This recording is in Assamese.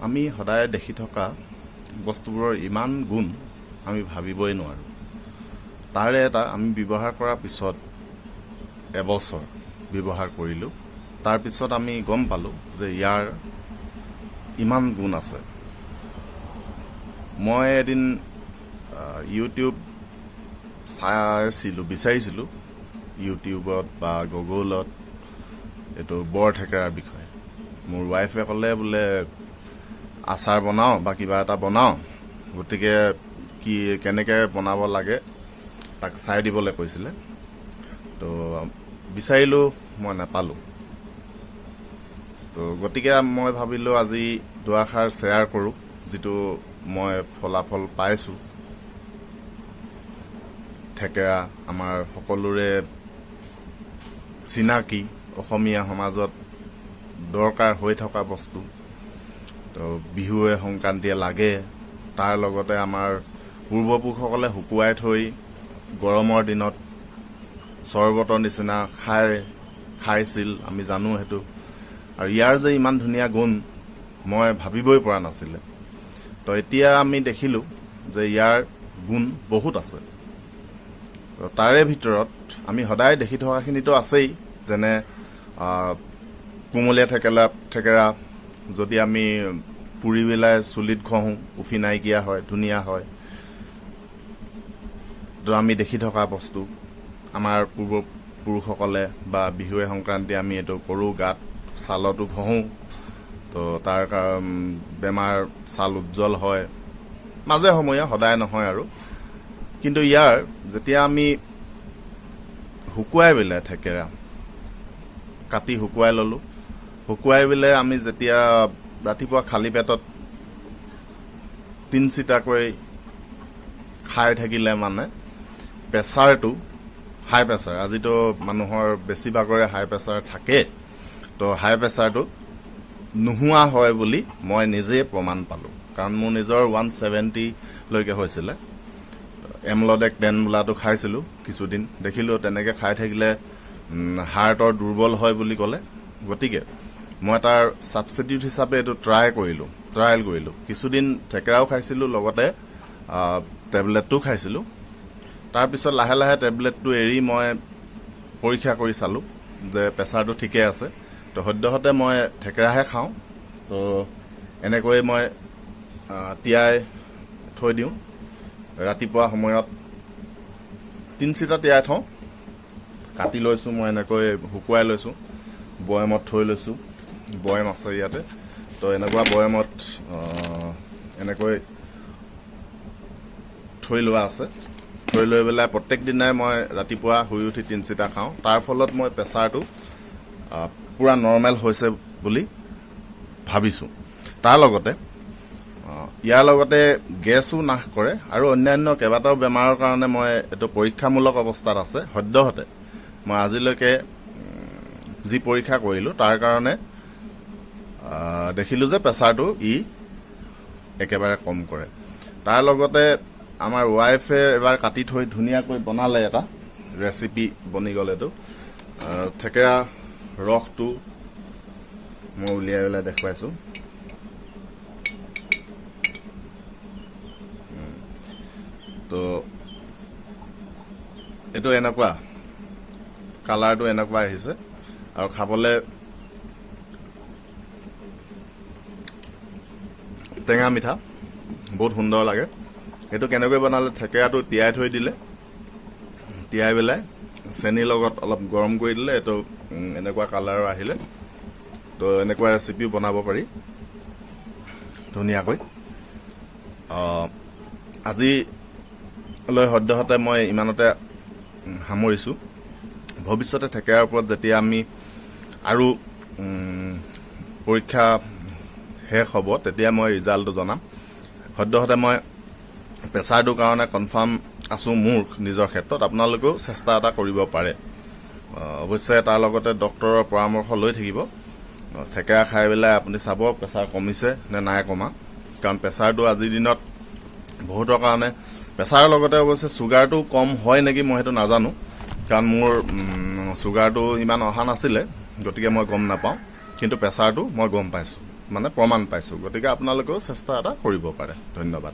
আমি সদায় দেখি থকা বস্তুবোৰৰ ইমান গুণ আমি ভাবিবই নোৱাৰোঁ। তাৰে এটা আমি ব্যৱহাৰ কৰাৰ পিছত এবছৰ ব্যৱহাৰ কৰিলোঁ, তাৰপিছত আমি গম পালোঁ যে ইয়াৰ ইমান গুণ আছে। মই এদিন ইউটিউব বিচাৰিছিলোঁ ইউটিউবত বা গুগলত এইটো বৰ থেকেৰাৰ বিষয়ে। মোৰ ৱাইফে ক'লে বোলে আচাৰ বনাওঁ বা কিবা এটা বনাওঁ, গতিকে কেনেকৈ বনাব লাগে তাক চাই দিবলৈ কৈছিলে। তো বিচাৰিলোঁ, মই নাপালোঁ। তো গতিকে মই ভাবিলোঁ আজি দুআষাৰ শ্বেয়াৰ কৰোঁ, যিটো মই ফলাফল পাইছোঁ। থেকেৰা আমাৰ সকলোৰে চিনাকি, অসমীয়া সমাজত দৰকাৰ হৈ থকা বস্তু। তো বিহুৱে সংক্ৰান্তিয়ে লাগে। তাৰ লগতে আমাৰ পূৰ্বপুৰুষসকলে শুকুৱাই থৈ গৰমৰ দিনত চৰবতৰ নিচিনা খাইছিল, আমি জানো সেইটো। আৰু ইয়াৰ যে ইমান ধুনীয়া গুণ মই ভাবিবই পৰা নাছিলে। তো এতিয়া আমি দেখিলোঁ যে ইয়াৰ গুণ বহুত আছে। তাৰে ভিতৰত আমি সদায় দেখি থকাখিনিতো আছেই, যেনে কুমলীয়া থেকেৰা যদি আমি পুৰি পেলাই চুলিত ঘঁহোঁ, উফি নাইকিয়া হয়, ধুনীয়া হয়। তো আমি দেখি থকা বস্তু, আমাৰ পূৰ্বপুৰুষসকলে বা বিহুৱে সংক্ৰান্তি আমি এইটো কৰোঁ, গাত ছালতো ঘঁহোঁ। তো তাৰ বেমাৰ ছাল উজ্জ্বল হয়, মাজে সময়ে, সদায় নহয় আৰু। কিন্তু ইয়াৰ যেতিয়া আমি শুকুৱাই পেলাই থেকেৰা কাটি শুকুৱাই ল'লোঁ, শুকুৱাই পেলাই আমি যেতিয়া ৰাতিপুৱা খালী পেটত 3 চিটাকৈ খাই থাকিলে মানে প্ৰেছাৰটো, হাই প্ৰেছাৰ, আজিতো মানুহৰ বেছিভাগৰে হাই প্ৰেছাৰ থাকে, তো হাই প্ৰেছাৰটো নোহোৱা হয় বুলি মই নিজেই প্ৰমাণ পালোঁ। কাৰণ মোৰ নিজৰ 170লৈকে হৈছিলে। এমলডেক 10 বোলাটো খাইছিলোঁ কিছুদিন, দেখিলোঁ তেনেকৈ খাই থাকিলে হাৰ্টৰ দুৰ্বল হয় বুলি ক'লে। গতিকে মই তাৰ ছাবষ্টিটিউট হিচাপে এইটো ট্ৰায়েল কৰিলোঁ। কিছুদিন থেকেৰাও খাইছিলোঁ, লগতে টেবলেটটো খাইছিলোঁ। তাৰপিছত লাহে লাহে টেবলেটটো এৰি মই পৰীক্ষা কৰি চালোঁ যে প্ৰেছাৰটো ঠিকে আছে। তো সদ্যহতে মই থেকেৰাহে খাওঁ। তো এনেকৈ মই তিয়াই থৈ দিওঁ। ৰাতিপুৱা সময়ত 3 চিটা তিয়াই থওঁ, কাটি লৈছোঁ, মই এনেকৈ শুকুৱাই লৈছোঁ, বৈয়ামত থৈ লৈছোঁ। বৈয়াম আছে ইয়াতে। তো এনেকুৱা বৈয়ামত এনেকৈ থৈ লোৱা আছে। থৈ লৈ পেলাই প্ৰত্যেক দিনাই মই ৰাতিপুৱা শুই উঠি 3 চিটা খাওঁ। তাৰ ফলত মই প্ৰেছাৰটো পূৰা নৰ্মেল হৈছে বুলি ভাবিছোঁ। তাৰ লগতে ইয়াৰ লগতে গেছো নাশ কৰে আৰু অন্যান্য কেইবাটাও বেমাৰৰ কাৰণে মই এইটো পৰীক্ষামূলক অৱস্থাত আছে। সদ্যহতে মই আজিলৈকে যি পৰীক্ষা কৰিলোঁ তাৰ কাৰণে দেখিলোঁ যে প্ৰেছাৰটো একেবাৰে কম কৰে। তাৰ লগতে আমাৰ ৱাইফে এবাৰ কাটি থৈ ধুনীয়াকৈ বনালে, এটা ৰেচিপি বনি গ'ল। এইটো থেকেৰা ৰসটো মই উলিয়াই পেলাই দেখুৱাইছোঁ। তো এইটো এনেকুৱা, কালাৰটো এনেকুৱা আহিছে আৰু খাবলৈ টেঙা মিঠা, বহুত সুন্দৰ লাগে। এইটো কেনেকৈ বনালে, থেকেৰাটো তিয়াই থৈ দিলে, তিয়াই পেলাই চেনিৰ লগত অলপ গৰম কৰি দিলে, এইটো এনেকুৱা কালাৰৰ আহিলে। তো এনেকুৱা ৰেচিপিও বনাব পাৰি ধুনীয়াকৈ। আজিলৈ সদ্যহতে মই ইমানতে সামৰিছোঁ। ভৱিষ্যতে থেকেৰাৰ ওপৰত যেতিয়া আমি আৰু পৰীক্ষা শেষ হ'ব তেতিয়া মই ৰিজাল্টটো জনাম। সদ্যহতে মই প্ৰেছাৰটোৰ কাৰণে কনফাৰ্ম আছোঁ মোৰ নিজৰ ক্ষেত্ৰত। আপোনালোকেও চেষ্টা এটা কৰিব পাৰে। অৱশ্যে তাৰ লগতে ডক্তৰৰ পৰামৰ্শ লৈ থাকিব। থেকেৰা খাই পেলাই আপুনি চাব প্ৰেছাৰ কমিছে নে নাই কমা। কাৰণ প্ৰেছাৰটো আজিৰ দিনত বহুতৰ কাৰণে, প্ৰেছাৰৰ লগতে অৱশ্যে চুগাৰটো কম হয় নেকি মই সেইটো নাজানো, কাৰণ মোৰ চুগাৰটো ইমান অহা নাছিলে, গতিকে মই গম নাপাওঁ। কিন্তু প্ৰেছাৰটো মই গম পাইছোঁ। মানে প্ৰমাণ পাইছোঁ। গতিকে আপোনালোকেও চেষ্টা এটা কৰিব পাৰে। ধন্যবাদ।